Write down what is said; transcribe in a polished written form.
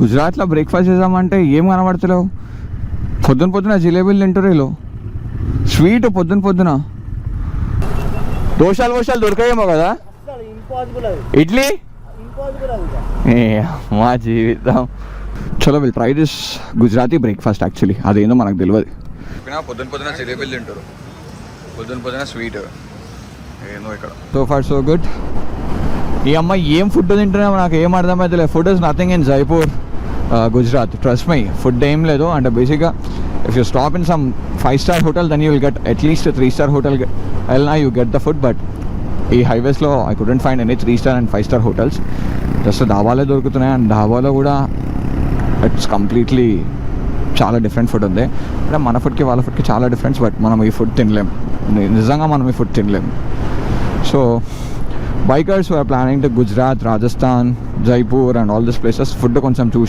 గుజరాత్లో బ్రేక్ఫాస్ట్ చేద్దామంటే ఏం కనబడతలేవు. పొద్దున జిలేబీలు తింటారు వీళ్ళు, స్వీట్ పొద్దున. దోశలు దొరికాయేమో కదా. ఇడ్లీ మా జీవితం. చలో will try this Gujarati breakfast. Actually అదేందో మనకు తెలియదు. పొద్దున జిలేబీలు తింటారు, పొద్దున స్వీట్ ఏదో ఇక్కడ. So far so good. ఈ అమ్మాయి ఏం ఫుడ్ తింటున్నామో నాకు ఏం అర్థమైతే లేదు. Food is nothing in Jaipur, Gujarat. Trust my, food ఏం లేదు. అంటే బేసిక్గా if you stop in some 5-star hotel then you will get at least a 3-star hotel. You get the food, but ఈ హైవేస్లో I couldn't find any 3-star and 5-star hotels. Just ధాబాలే దొరుకుతున్నాయి. And ధాబాలో కూడా it's completely చాలా different food ఉంది. అంటే మన ఫుడ్కి వాళ్ళ ఫుడ్కి చాలా డిఫరెన్స్. బట్ మనం ఈ ఫుడ్ తినలేం, నిజంగా మనం ఈ ఫుడ్ తినలేం. So bikers who are planning to Gujarat, Rajasthan, Jaipur and all these places, food కొంచెం చూసి